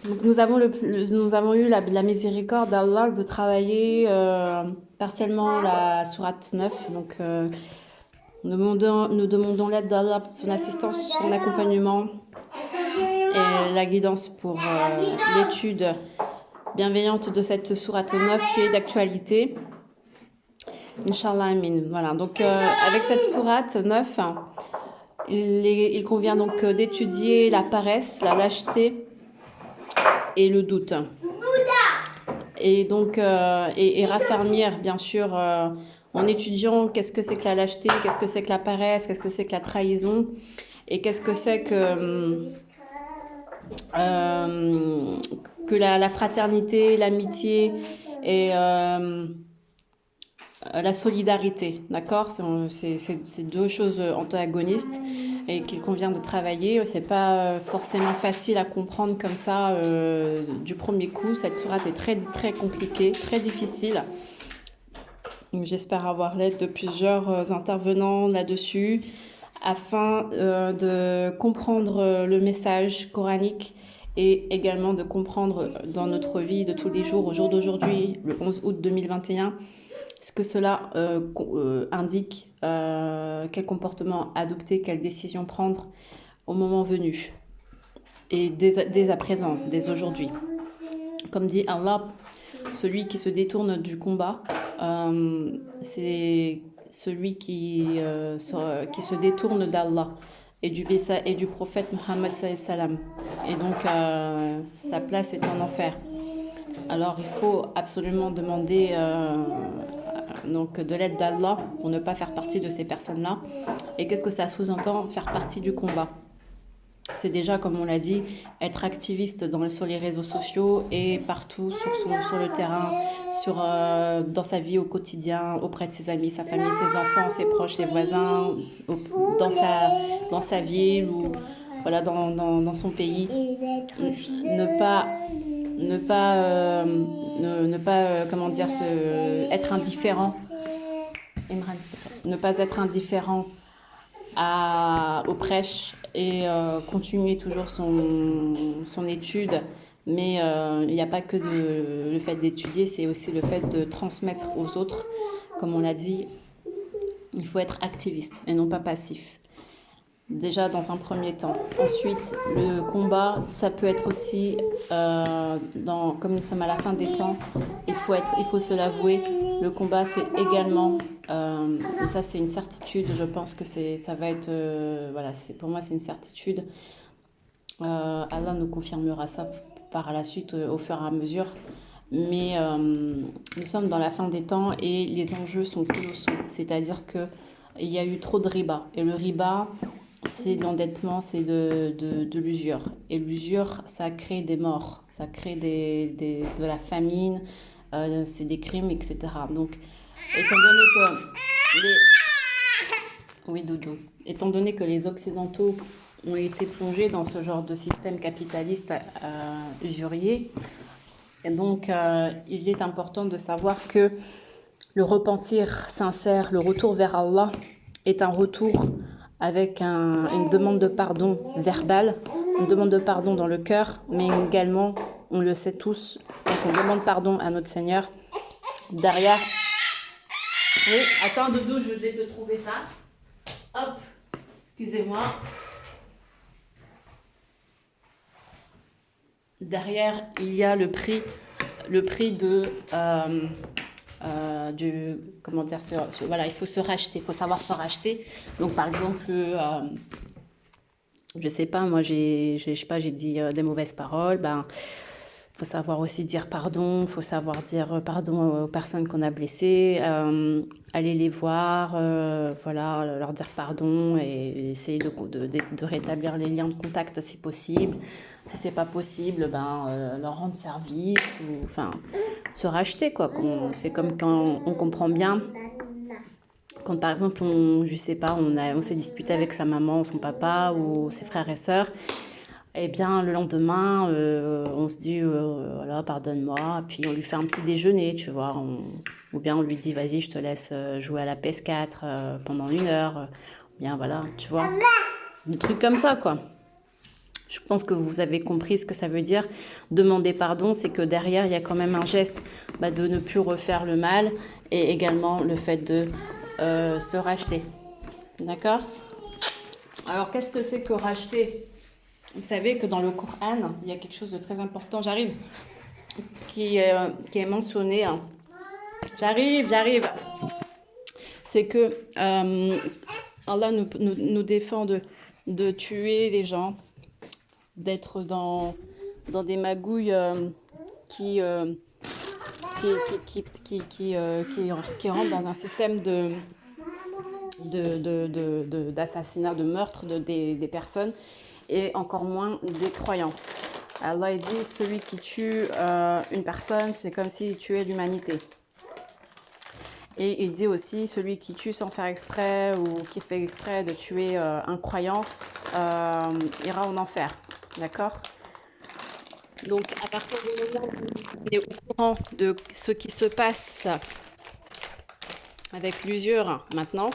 Donc nous avons eu la miséricorde d'Allah de travailler partiellement la sourate 9. Donc nous demandons l'aide d'Allah pour son assistance, son accompagnement et la guidance pour l'étude bienveillante de cette sourate 9 qui est d'actualité. Inch'Allah, amin. Voilà, donc avec cette sourate 9, il convient donc d'étudier la paresse, la lâcheté et le doute. Et donc, et raffermir, bien sûr, en étudiant qu'est-ce que c'est que la lâcheté, qu'est-ce que c'est que la paresse, qu'est-ce que c'est que la trahison, et qu'est-ce que c'est que la fraternité, l'amitié et la solidarité, d'accord? C'est deux choses antagonistes et qu'il convient de travailler. C'est pas forcément facile à comprendre comme ça du premier coup. Cette sourate est très, très compliquée, très difficile. J'espère avoir l'aide de plusieurs intervenants là-dessus afin de comprendre le message coranique et également de comprendre dans notre vie de tous les jours, au jour d'aujourd'hui, le 11 août 2021, ce que cela indique, quel comportement adopter, quelle décision prendre au moment venu et dès à présent, dès aujourd'hui. Comme dit Allah, celui qui se détourne du combat, c'est celui qui se détourne d'Allah et du prophète Muhammad sallam. Et donc sa place est en enfer. Alors il faut absolument demander donc de l'aide d'Allah pour ne pas faire partie de ces personnes-là. Et qu'est-ce que ça sous-entend? Faire partie du combat. C'est déjà, comme on l'a dit, être activiste sur les réseaux sociaux et partout sur le terrain, dans sa vie au quotidien, auprès de ses amis, sa famille, ses enfants, ses proches, ses voisins, dans sa ville ou voilà, dans son pays. Comment dire, être indifférent. Imran, s'il te plaît. Ne pas être indifférent aux prêches et continuer toujours son étude. Mais il n'y a pas que le fait d'étudier, c'est aussi le fait de transmettre aux autres. Comme on l'a dit, il faut être activiste et non pas passif. Déjà dans un premier temps. Ensuite, le combat, ça peut être aussi, comme nous sommes à la fin des temps, il faut se l'avouer, le combat c'est également, et ça c'est une certitude, je pense que ça va être, voilà, pour moi c'est une certitude. Allah nous confirmera ça par la suite au fur et à mesure. Mais nous sommes dans la fin des temps et les enjeux sont colossaux. C'est-à-dire qu'il y a eu trop de riba. Et le riba, c'est de l'endettement, c'est de l'usure. Et l'usure, ça crée des morts, ça crée de la famine, c'est des crimes, etc. Donc, étant donné que Oui, Doudou. Étant donné que les Occidentaux ont été plongés dans ce genre de système capitaliste usurier, et donc il est important de savoir que le repentir sincère, le retour vers Allah, est un retour avec une demande de pardon verbale, une demande de pardon dans le cœur, mais également, on le sait tous, quand on demande pardon à notre Seigneur, derrière... Oui, attends Doudou, je vais te trouver ça. Hop, excusez-moi. Derrière, il y a le prix comment dire, voilà, il faut se racheter, il faut savoir se racheter. Donc, par exemple, je sais pas, moi, je sais pas, j'ai dit des mauvaises paroles, ben, faut savoir aussi dire pardon, faut savoir dire pardon aux personnes qu'on a blessées, aller les voir, voilà, leur dire pardon et essayer de rétablir les liens de contact si possible. Si c'est pas possible, ben, leur rendre service ou enfin se racheter quoi. C'est comme quand on comprend bien. Quand par exemple, je sais pas, on s'est disputé avec sa maman, son papa ou ses frères et sœurs, eh bien, le lendemain, on se dit, voilà, pardonne-moi, puis on lui fait un petit déjeuner, tu vois, ou bien on lui dit, vas-y, je te laisse jouer à la PS4 pendant 1 heure, ou bien voilà, tu vois, des trucs comme ça, quoi. pense que vous avez compris ce que ça veut dire. Demander pardon, c'est que derrière, il y a quand même un geste de ne plus refaire le mal et également le fait de se racheter. D'accord? Alors, qu'est-ce que c'est que racheter? Vous savez que dans le Coran, il y a quelque chose de très important, j'arrive, qui est mentionné. Hein. J'arrive. C'est que Allah nous défend de tuer les gens, d'être dans des magouilles qui rentrent dans un système d'assassinat, de meurtre des personnes et encore moins des croyants. Allah dit, celui qui tue une personne, c'est comme s'il tuait l'humanité. Et il dit aussi, celui qui tue sans faire exprès ou qui fait exprès de tuer un croyant ira en enfer. D'accord? Donc, à partir du moment où on est au courant de ce qui se passe avec l'usure maintenant,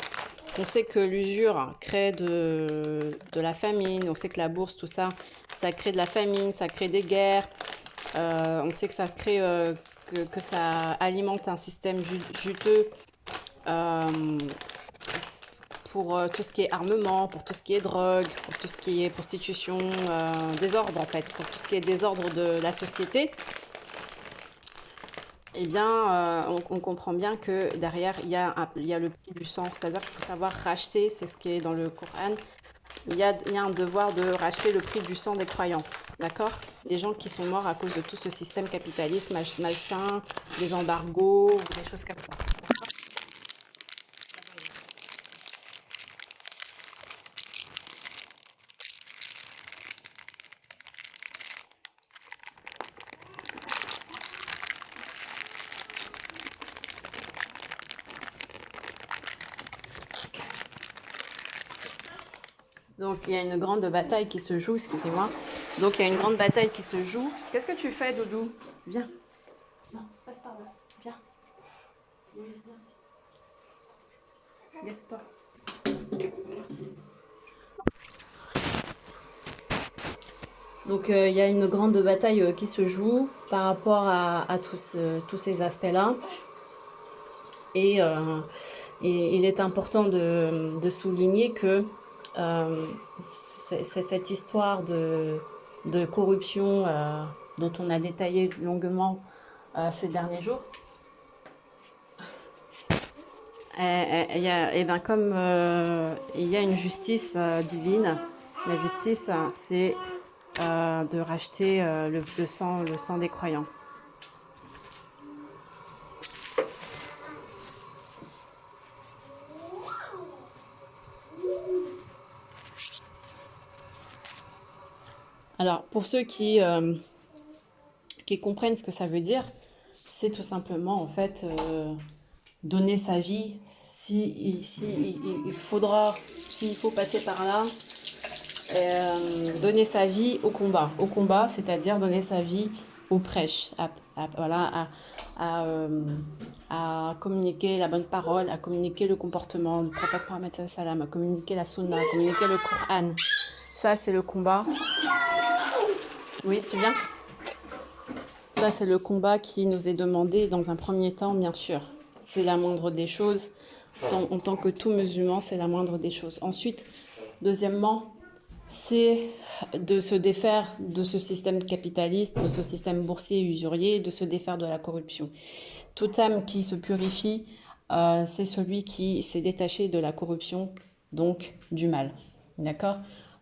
on sait que l'usure crée de la famine, on sait que la bourse, tout ça, ça crée de la famine, ça crée des guerres, on sait que ça crée, que ça alimente un système juteux pour tout ce qui est armement, pour tout ce qui est drogue, pour tout ce qui est prostitution, désordre en fait, pour tout ce qui est désordre de la société. Eh bien, on comprend bien que derrière, il y a le prix du sang, c'est-à-dire qu'il faut savoir racheter, c'est ce qui est dans le Coran, il y a un devoir de racheter le prix du sang des croyants, d'accord? Des gens qui sont morts à cause de tout ce système capitaliste malsain, des embargos, des choses comme ça. Donc, il y a une grande bataille qui se joue, excusez-moi. Donc, il y a une grande bataille qui se joue. Qu'est-ce que tu fais, Doudou? Viens. Non, passe par là. Viens. Viens. Laisse-toi. Donc, il y a une grande bataille qui se joue par rapport à tous ces aspects-là. Et il est important de souligner que c'est cette histoire de corruption dont on a détaillé longuement ces derniers jours. Comme il y a une justice divine, la justice, c'est de racheter le sang des croyants. Alors, pour ceux qui comprennent ce que ça veut dire, c'est tout simplement, en fait, donner sa vie, s'il faut passer par là, donner sa vie au combat, c'est-à-dire donner sa vie au prêche, à communiquer la bonne parole, à communiquer le comportement du prophète Mohammed sallam, à communiquer la sunna, à communiquer le Coran. Ça, c'est le combat. Oui, c'est bien. Ça, c'est le combat qui nous est demandé dans un premier temps, bien sûr. C'est la moindre des choses. En tant que tout musulman, c'est la moindre des choses. Ensuite, deuxièmement, c'est de se défaire de ce système capitaliste, de ce système boursier et usurier, de se défaire de la corruption. Toute âme qui se purifie, c'est celui qui s'est détaché de la corruption, donc du mal. D'accord ?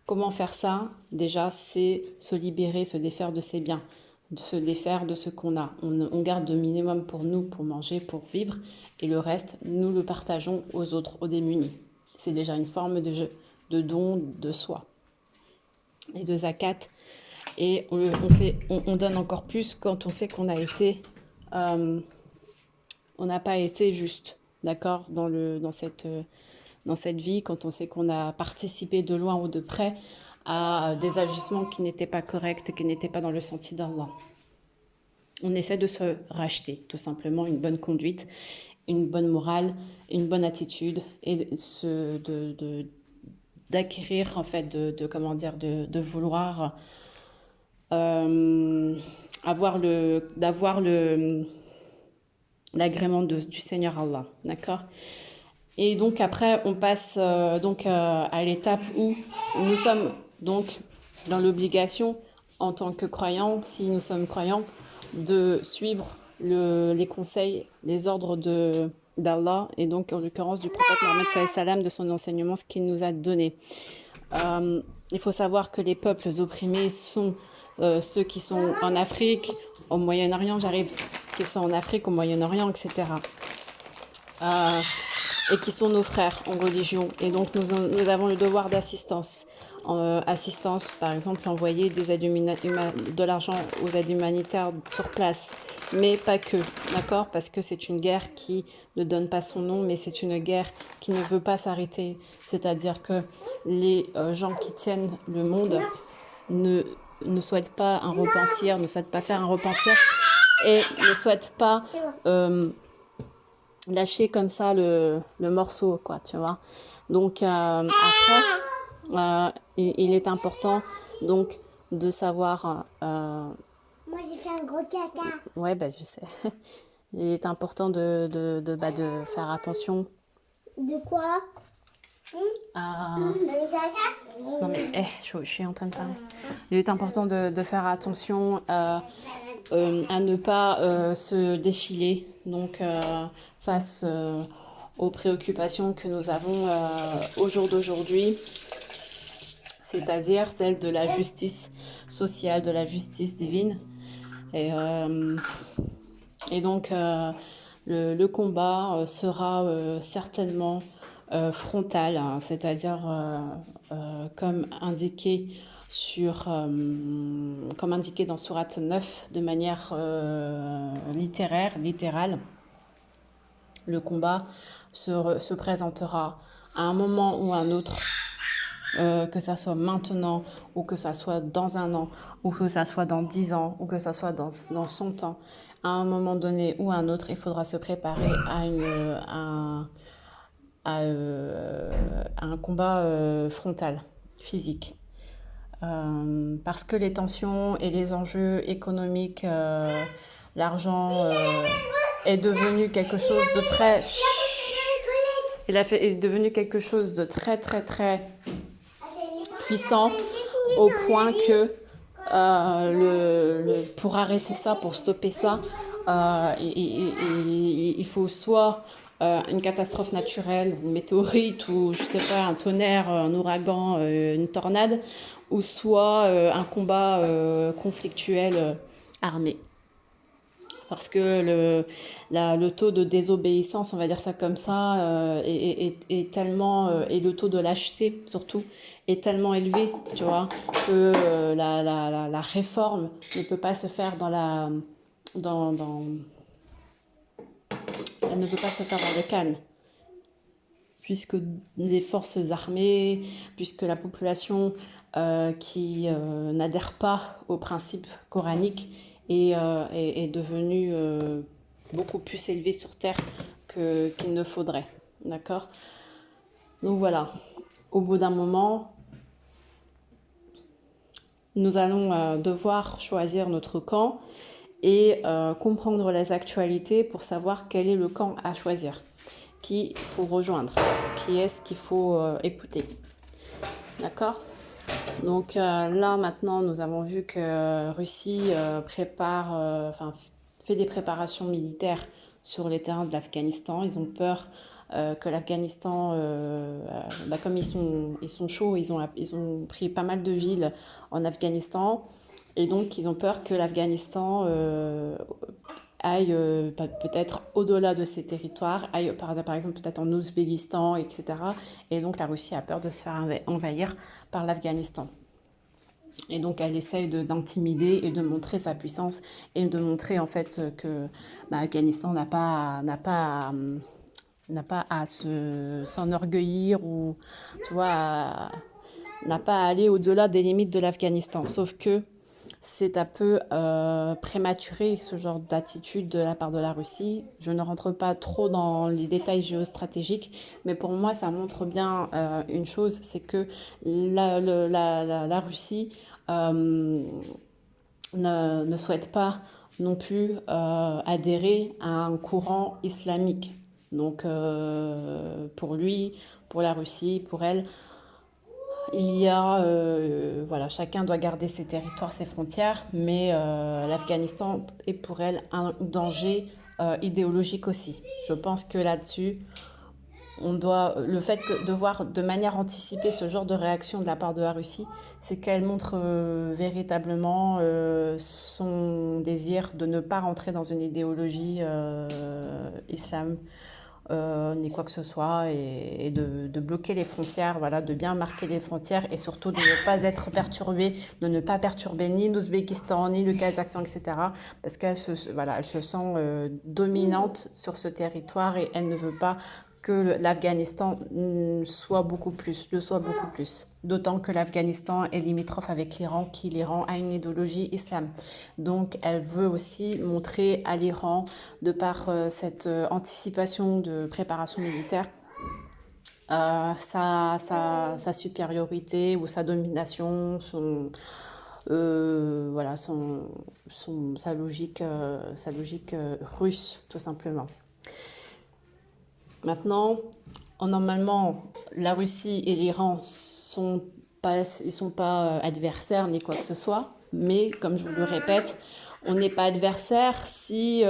Comment faire ça? Déjà, c'est se libérer, se défaire de ses biens, de se défaire de ce qu'on a. On garde le minimum pour nous, pour manger, pour vivre, et le reste, nous le partageons aux autres, aux démunis. C'est déjà une forme de don de soi et de zakat. Et on donne encore plus quand on sait qu'on a été, on n'a pas été juste, d'accord, dans cette vie, quand on sait qu'on a participé de loin ou de près à des agissements qui n'étaient pas corrects, qui n'étaient pas dans le sentier d'Allah. On essaie de se racheter, tout simplement, une bonne conduite, une bonne morale, une bonne attitude, et d'acquérir, en fait, de vouloir d'avoir l'agrément du Seigneur Allah, d'accord? Et donc après, on passe à l'étape où nous sommes donc dans l'obligation, en tant que croyants, si nous sommes croyants, de suivre les conseils, les ordres d'Allah, et donc en l'occurrence du prophète Mohammed sallallahu alayhi wa sallam, de son enseignement, ce qu'il nous a donné. Il faut savoir que les peuples opprimés sont ceux qui sont en Afrique, au Moyen-Orient, qui sont en Afrique, au Moyen-Orient, etc. Et qui sont nos frères en religion. Et donc nous avons le devoir d'assistance. Assistance, par exemple, envoyer de l'argent aux aides humanitaires sur place, mais pas que, d'accord? Parce que c'est une guerre qui ne donne pas son nom, mais c'est une guerre qui ne veut pas s'arrêter. C'est-à-dire que les gens qui tiennent le monde ne souhaitent pas un repentir, ne souhaitent pas faire un repentir, et ne souhaitent pas lâcher comme ça le morceau, quoi, tu vois. Donc après, il est important donc de savoir. Moi, j'ai fait un gros caca. Ouais, bah, je sais. Il est important de faire attention. De quoi? Le caca? Non mais je suis en train de parler. Il est important de faire attention à ne pas se défiler donc face aux préoccupations que nous avons au jour d'aujourd'hui, c'est-à-dire celle de la justice sociale, de la justice divine. Et donc le combat sera certainement frontal, hein, c'est-à-dire comme indiqué dans Sourate 9 de manière littérale. Le combat se présentera à un moment ou à un autre, que ça soit maintenant, ou que ça soit dans un an, ou que ça soit dans 10 ans, ou que ça soit dans 100 ans. À un moment donné ou à un autre, il faudra se préparer à un combat frontal, physique. Parce que les tensions et les enjeux économiques, l'argent est devenu quelque chose de très... est devenu quelque chose de très très très puissant, au point que pour arrêter ça, pour stopper ça, il faut soit une catastrophe naturelle, une météorite, ou je sais pas, un tonnerre, un ouragan, une tornade, ou soit un combat conflictuel armé. Parce que le taux de désobéissance, on va dire ça comme ça, est tellement, et le taux de lâcheté surtout, est tellement élevé, tu vois, que la réforme ne peut pas se faire elle ne peut pas se faire dans le calme, puisque les forces armées, puisque la population qui n'adhère pas aux principes coraniques est devenue beaucoup plus élevée sur Terre qu'il ne faudrait. D'accord? Donc voilà, au bout d'un moment, nous allons devoir choisir notre camp et comprendre les actualités pour savoir quel est le camp à choisir, qui il faut rejoindre, qui est-ce qu'il faut écouter. D'accord? Donc là maintenant nous avons vu que Russie fait des préparations militaires sur les terrains de l'Afghanistan. Ils ont peur que l'Afghanistan, comme ils sont chauds, ils ont pris pas mal de villes en Afghanistan, et donc ils ont peur que l'Afghanistan aille peut-être au-delà de ces territoires, aille par exemple peut-être en Ouzbékistan, etc. Et donc la Russie a peur de se faire envahir par l'Afghanistan. Et donc elle essaye d'intimider et de montrer sa puissance, et de montrer en fait que l'Afghanistan n'a pas à s'enorgueillir, ou tu vois, n'a pas à aller au-delà des limites de l'Afghanistan. Sauf que c'est un peu prématuré, ce genre d'attitude de la part de la Russie. Je ne rentre pas trop dans les détails géostratégiques, mais pour moi, ça montre bien une chose, c'est que la Russie ne souhaite pas non plus adhérer à un courant islamique. Donc pour lui, pour la Russie, pour elle, il y a, voilà, chacun doit garder ses territoires, ses frontières, mais l'Afghanistan est pour elle un danger idéologique aussi. Je pense que là-dessus, on doit, le fait de voir de manière anticipée ce genre de réaction de la part de la Russie, c'est qu'elle montre véritablement son désir de ne pas rentrer dans une idéologie islam ni quoi que ce soit, et de bloquer les frontières, voilà, de bien marquer les frontières, et surtout de ne pas être perturbée, de ne pas perturber ni l'Ouzbékistan, ni le Kazakhstan, etc. Parce qu'elle voilà, elle se sent dominante sur ce territoire, et elle ne veut pas que l'Afghanistan soit beaucoup plus, le soit beaucoup plus. D'autant que l'Afghanistan est limitrophe avec l'Iran, qui l'Iran a une idéologie islam. Donc elle veut aussi montrer à l'Iran, de par cette anticipation de préparation militaire, sa supériorité ou sa domination, voilà, sa logique russe, tout simplement. Maintenant, normalement, la Russie et l'Iran ils sont pas adversaires ni quoi que ce soit, mais comme je vous le répète, on n'est pas adversaire si on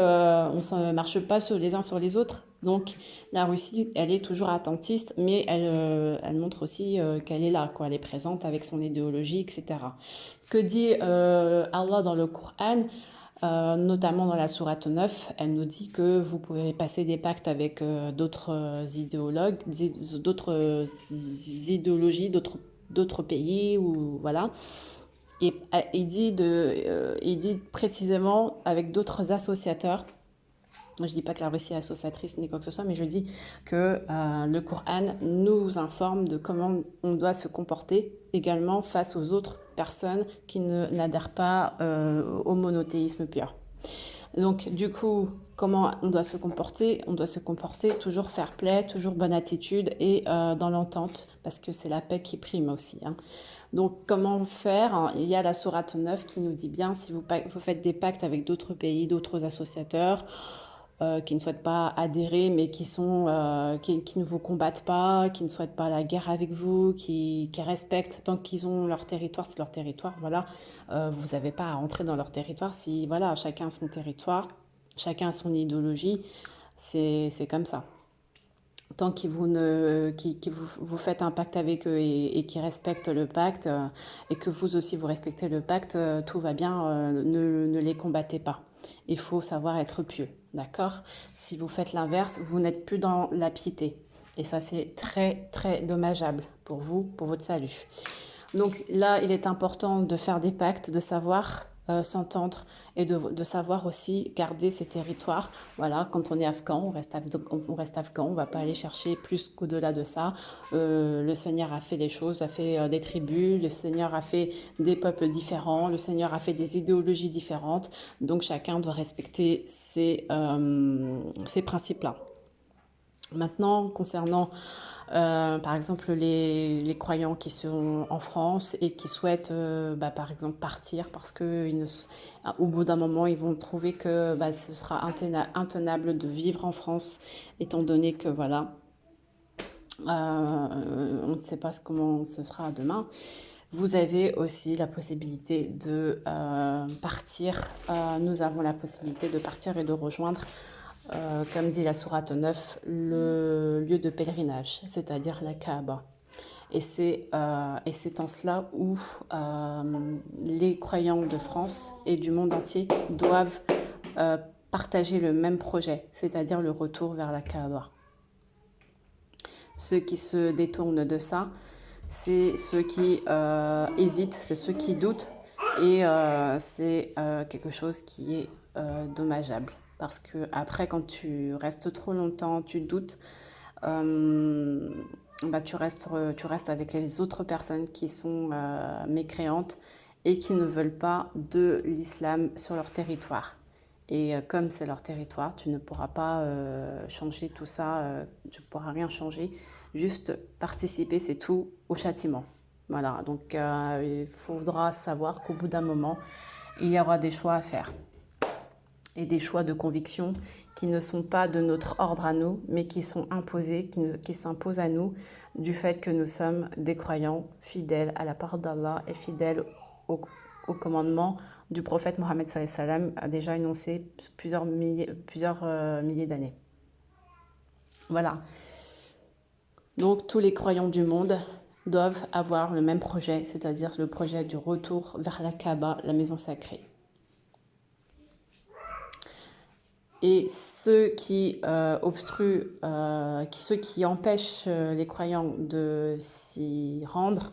ne marche pas les uns sur les autres. Donc la Russie, elle est toujours attentiste, mais elle montre aussi qu'elle est là, quoi. Elle est présente avec son idéologie, etc. Que dit Allah dans le Coran? Notamment dans la sourate 9, elle nous dit que vous pouvez passer des pactes avec d'autres idéologues, d'autres idéologies, d'autres pays, ou voilà. Et il dit précisément avec d'autres associateurs. Je dis pas que la Russie est associatrice ni quoi que ce soit, mais je dis que le Coran nous informe de comment on doit se comporter également face aux autres personnes qui n'adhèrent pas au monothéisme pur. Donc du coup, comment on doit se comporter? On doit se comporter toujours fair play, toujours bonne attitude, et dans l'entente, parce que c'est la paix qui prime aussi, hein. Donc comment faire? Il y a la sourate 9 qui nous dit bien, si vous faites des pactes avec d'autres pays, d'autres associateurs, qui ne souhaitent pas adhérer, mais qui ne vous combattent pas, qui ne souhaitent pas la guerre avec vous, qui respectent, tant qu'ils ont leur territoire, c'est leur territoire, voilà. Vous n'avez pas à rentrer dans leur territoire. Si, voilà, chacun a son territoire, chacun a son idéologie, c'est comme ça. Tant que vous faites un pacte avec eux, et qu'ils respectent le pacte, et que vous aussi vous respectez le pacte, tout va bien, ne les combattez pas. Il faut savoir être pieux, d'accord? Si vous faites l'inverse, vous n'êtes plus dans la piété. Et ça, c'est très, très dommageable pour vous, pour votre salut. Donc là, il est important de faire des pactes, de savoir s'entendre, et de savoir aussi garder ses territoires. Voilà, quand on est afghan, on reste afghan, on ne va pas aller chercher plus qu'au-delà de ça. Le Seigneur a fait des choses, a fait des tribus, le Seigneur a fait des peuples différents, le Seigneur a fait des idéologies différentes, donc chacun doit respecter ces principes-là. Maintenant, concernant par exemple les croyants qui sont en France et qui souhaitent par exemple partir parce qu'au bout d'un moment ils vont trouver que ce sera intenable de vivre en France, étant donné que voilà, on ne sait pas comment ce sera demain. Vous avez aussi la possibilité de partir. Nous avons la possibilité de partir et de rejoindre, comme dit la sourate 9, le lieu de pèlerinage, c'est-à-dire la Kaaba. Et c'est en cela où les croyants de France et du monde entier doivent partager le même projet, c'est-à-dire le retour vers la Kaaba. Ceux qui se détournent de ça, c'est ceux qui hésitent, c'est ceux qui doutent, et c'est quelque chose qui est dommageable. Parce que après, quand tu restes trop longtemps, tu doutes, tu restes avec les autres personnes qui sont mécréantes et qui ne veulent pas de l'islam sur leur territoire. Et comme c'est leur territoire, tu ne pourras pas changer tout ça, tu ne pourras rien changer, juste participer, c'est tout, au châtiment. Voilà, donc il faudra savoir qu'au bout d'un moment, il y aura des choix à faire. Et des choix de conviction qui ne sont pas de notre ordre à nous, mais qui sont imposés, qui s'imposent à nous du fait que nous sommes des croyants fidèles à la parole d'Allah et fidèles au commandement du prophète Mohammed sallallahu alayhi wa sallam, a déjà énoncé plusieurs milliers d'années. Voilà. Donc tous les croyants du monde doivent avoir le même projet, c'est-à-dire le projet du retour vers la Kaaba, la maison sacrée. Et ceux qui obstruent, ceux qui empêchent les croyants de s'y rendre,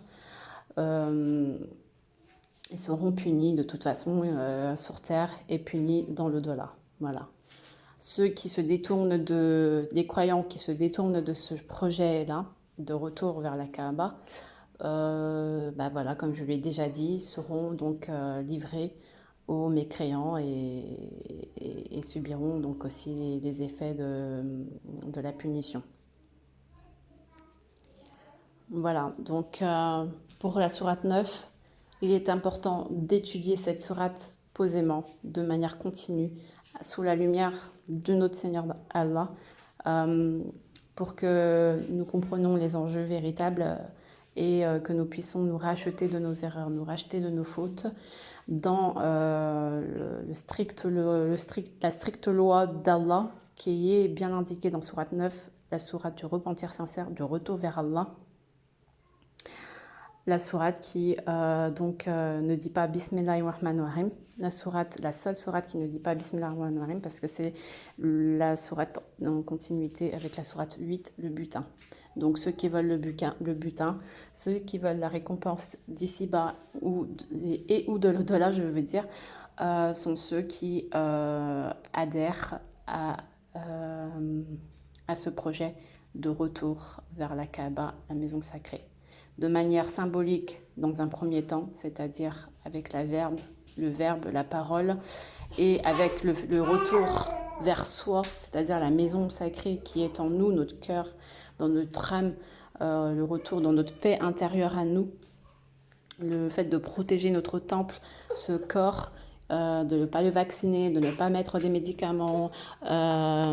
ils seront punis de toute façon sur terre et punis dans l'au-delà. Voilà. Ceux qui se détournent les croyants qui se détournent de ce projet-là, de retour vers la Kaaba, voilà, comme je l'ai déjà dit, seront donc livrés aux mécréants et subiront donc aussi les effets de la punition. Voilà, donc pour la sourate 9, il est important d'étudier cette sourate posément, de manière continue, sous la lumière de notre Seigneur Allah, pour que nous comprenions les enjeux véritables et que nous puissions nous racheter de nos erreurs, nous racheter de nos fautes dans la stricte loi d'Allah qui est bien indiquée dans sourate 9, la sourate du repentir sincère, du retour vers Allah. La sourate qui ne dit pas Bismillahirrahmanirrahim, la seule sourate qui ne dit pas Bismillahirrahmanirrahim parce que c'est la sourate en continuité avec la sourate 8, le butin. Donc ceux qui veulent le butin, ceux qui veulent la récompense d'ici-bas ou de l'au-delà, je veux dire, sont ceux qui adhèrent à ce projet de retour vers la Kaaba, la maison sacrée. De manière symbolique dans un premier temps, c'est-à-dire avec le verbe, la parole, et avec le retour vers soi, c'est-à-dire la maison sacrée qui est en nous, notre cœur, dans notre âme, le retour dans notre paix intérieure à nous, le fait de protéger notre temple, ce corps, de ne pas le vacciner, de ne pas mettre des médicaments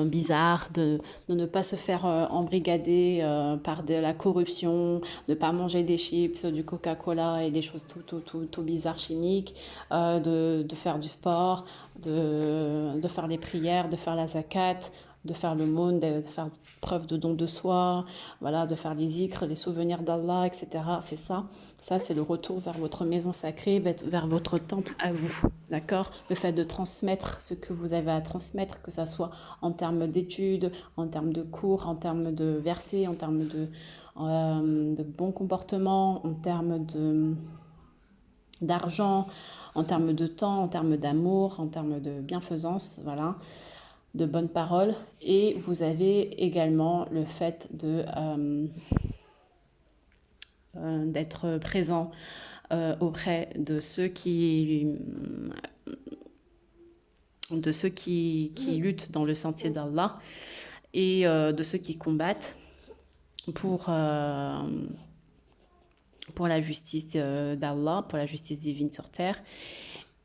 bizarres, de ne pas se faire embrigader par de la corruption, de ne pas manger des chips, du Coca-Cola et des choses tout bizarres chimiques, de faire du sport, de faire les prières, de faire la zakat, de faire le monde, de faire preuve de don de soi, voilà, de faire les zikrs, les souvenirs d'Allah, etc. C'est ça. Ça, c'est le retour vers votre maison sacrée, vers votre temple à vous, d'accord? Le fait de transmettre ce que vous avez à transmettre, que ça soit en termes d'études, en termes de cours, en termes de versets, en termes de bon comportement, en termes d'argent, en termes de temps, en termes d'amour, en termes de bienfaisance, voilà, de bonnes paroles. Et vous avez également le fait d'être présent auprès de ceux qui luttent dans le sentier d'Allah et de ceux qui combattent pour la justice d'Allah, pour la justice divine sur terre,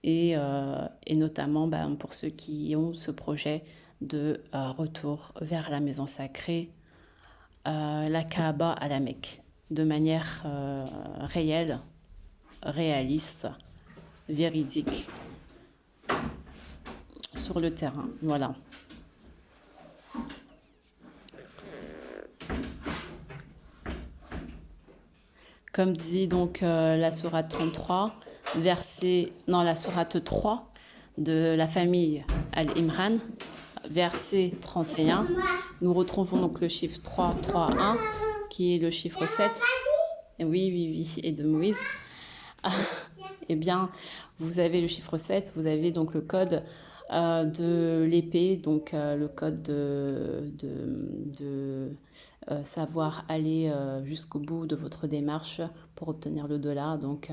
et notamment pour ceux qui ont ce projet de retour vers la maison sacrée, la Kaaba à la Mecque, de manière réelle, réaliste, véridique, sur le terrain. Voilà. Comme dit donc la sourate 33, la sourate 3 de la famille Al-Imran, verset 31, nous retrouvons donc le chiffre 3, 3, 1, qui est le chiffre 7. Oui, et de Moïse. Eh bien, vous avez le chiffre 7, vous avez donc le code de l'épée, donc le code de savoir aller jusqu'au bout de votre démarche pour obtenir l'au-delà, donc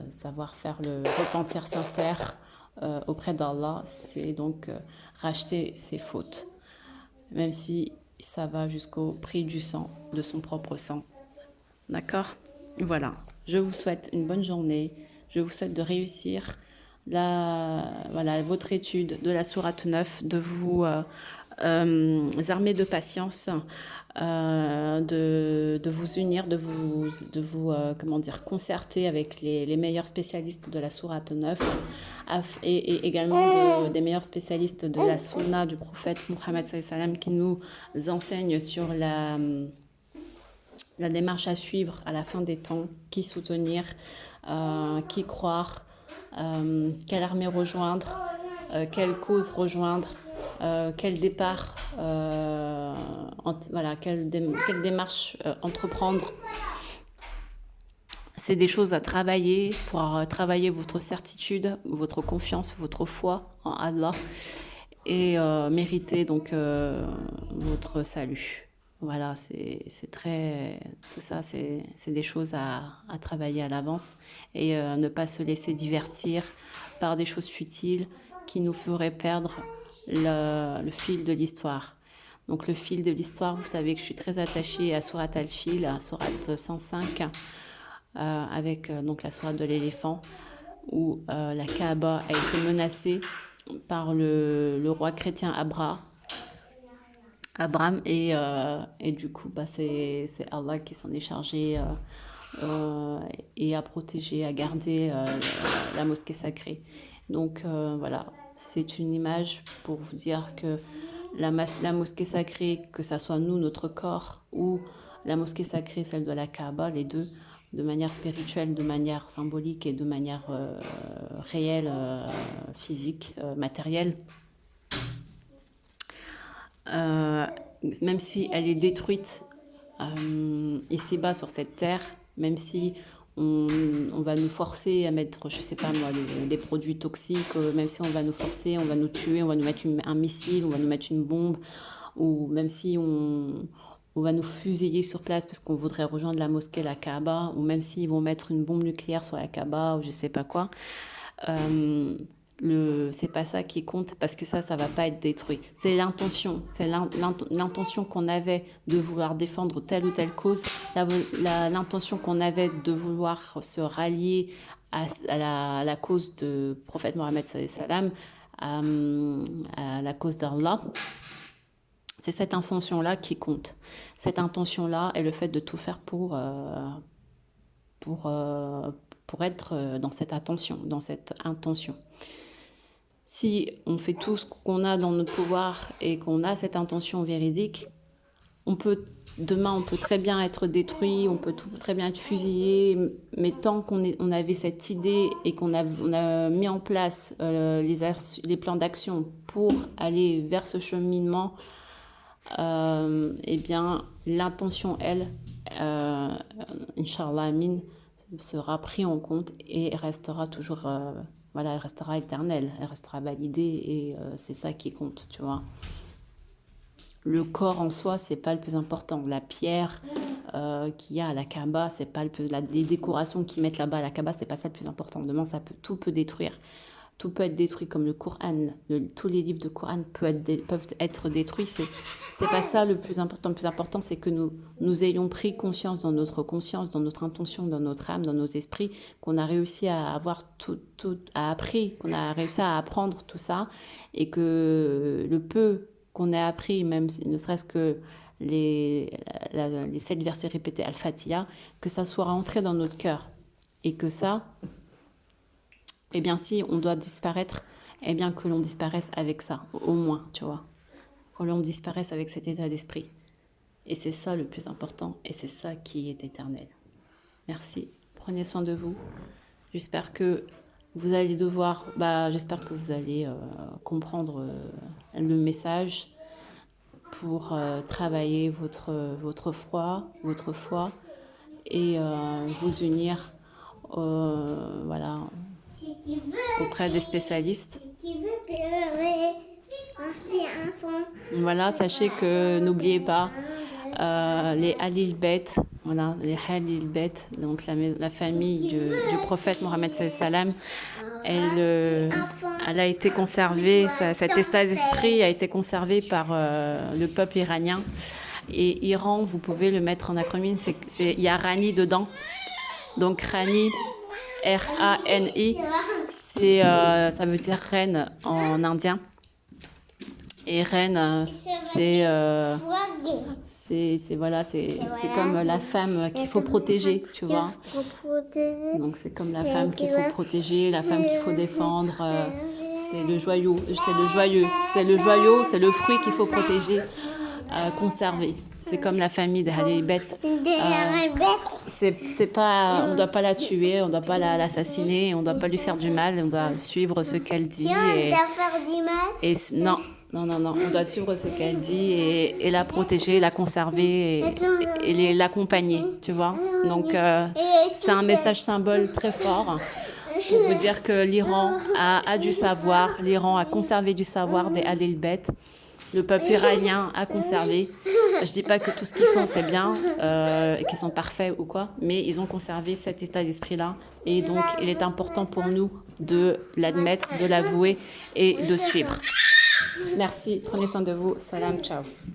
savoir faire le repentir sincère auprès d'Allah, c'est donc racheter ses fautes, même si ça va jusqu'au prix du sang, de son propre sang. D'accord? Voilà, je vous souhaite une bonne journée, je vous souhaite de réussir voilà, votre étude de la sourate 9, de vous armer de patience, de vous unir, de vous comment dire, concerter avec les meilleurs spécialistes de la sourate 9 et également des meilleurs spécialistes de la sunna du prophète Mohammed sallallahu alayhi wa sallam qui nous enseignent sur la démarche à suivre à la fin des temps, qui soutenir, qui croire, quelle armée rejoindre, quelle cause rejoindre, quel départ, voilà, quelle démarche entreprendre. C'est des choses à travailler pour travailler votre certitude, votre confiance, votre foi en Allah et mériter donc votre salut. Voilà, c'est très... Tout ça, c'est des choses à travailler à l'avance et ne pas se laisser divertir par des choses futiles qui nous feraient perdre le fil de l'histoire. Donc le fil de l'histoire, vous savez que je suis très attachée à Sourate Al-Fil, à Sourate 105, avec donc la sourate de l'éléphant, où la Kaaba a été menacée par le roi chrétien Abraham et du coup c'est Allah qui s'en est chargé et a protégé, a gardé la mosquée sacrée. Donc voilà, c'est une image pour vous dire que la mosquée sacrée, que ça soit nous, notre corps, ou la mosquée sacrée, celle de la Kaaba, les deux, de manière spirituelle, de manière symbolique et de manière réelle, physique, matérielle, même si elle est détruite ici-bas sur cette terre, même si on va nous forcer à mettre, je sais pas moi, des produits toxiques, même si on va nous forcer, on va nous tuer, on va nous mettre un missile, on va nous mettre une bombe, ou même si on va nous fusiller sur place parce qu'on voudrait rejoindre la mosquée, la Kaaba, ou même s'ils vont mettre une bombe nucléaire sur la Kaaba, ou je sais pas quoi. C'est pas ça qui compte parce que ça va pas être détruit. C'est l'intention, l'intention qu'on avait de vouloir défendre telle ou telle cause, l'intention qu'on avait de vouloir se rallier à la cause de prophète Mohammed sallallahu alayhi wa sallam, à la cause d'Allah. C'est cette intention-là qui compte. Cette intention-là est le fait de tout faire pour être dans cette intention. Si on fait tout ce qu'on a dans notre pouvoir et qu'on a cette intention véridique, demain on peut très bien être détruit, on peut très bien être fusillé, mais tant qu'on avait cette idée et qu'on a mis en place les plans d'action pour aller vers ce cheminement, eh bien l'intention, elle, Inch'Allah, Amin, sera pris en compte et restera toujours... voilà, elle restera éternelle, elle restera validée et c'est ça qui compte, tu vois. Le corps en soi, c'est pas le plus important. La pierre qu'il y a à la Kaaba, c'est pas les décorations qu'ils mettent là-bas à la Kaaba, c'est pas ça le plus important. Demain, tout peut détruire. Tout peut être détruit, comme le Coran. Tous les livres de Coran peuvent être détruits. C'est pas ça le plus important. Le plus important, c'est que nous ayons pris conscience dans notre conscience, dans notre intention, dans notre âme, dans nos esprits, qu'on a réussi à avoir qu'on a réussi à apprendre tout ça, et que le peu qu'on ait appris, même ne serait-ce que les 7 versets répétés Al-Fatiha, que ça soit rentré dans notre cœur. Et que ça... Eh bien, si on doit disparaître, eh bien que l'on disparaisse avec ça, au moins, tu vois. Que l'on disparaisse avec cet état d'esprit. Et c'est ça le plus important, et c'est ça qui est éternel. Merci. Prenez soin de vous. J'espère que vous allez j'espère que vous allez comprendre le message pour travailler votre foi, et vous unir, voilà, auprès des spécialistes. Si tu veux pleurer, un fond. Voilà, sachez que n'oubliez pas les Ahlil Bayt, voilà, les Ahlil Bayt, donc la famille du prophète Mohammed sallallahu alayhi wa sallam, elle a été conservée, cet état d'esprit a été conservé par le peuple iranien. Et Iran, vous pouvez le mettre en acronyme, il y a Rani dedans. Donc Rani R-A-N-I, ça veut dire reine en indien. Et reine, voilà, c'est comme la femme qu'il faut protéger, tu vois. Donc c'est comme la femme qu'il faut protéger, la femme qu'il faut défendre. C'est le joyau, c'est le fruit qu'il faut protéger, conserver. C'est comme la famille de Halil Beth. C'est pas, on ne doit pas la tuer, on ne doit pas l'assassiner, on ne doit pas lui faire du mal, on doit suivre ce qu'elle dit. Non, on doit suivre ce qu'elle dit et la protéger, la conserver et l'accompagner, tu vois. Donc, c'est un message symbole très fort pour vous dire que l'Iran a du savoir, l'Iran a conservé du savoir des Halil Beth. Le peuple iranien a conservé. Je dis pas que tout ce qu'ils font c'est bien, qu'ils sont parfaits ou quoi, mais ils ont conservé cet état d'esprit-là. Et donc, il est important pour nous de l'admettre, de l'avouer et de suivre. Merci, prenez soin de vous. Salam, ciao.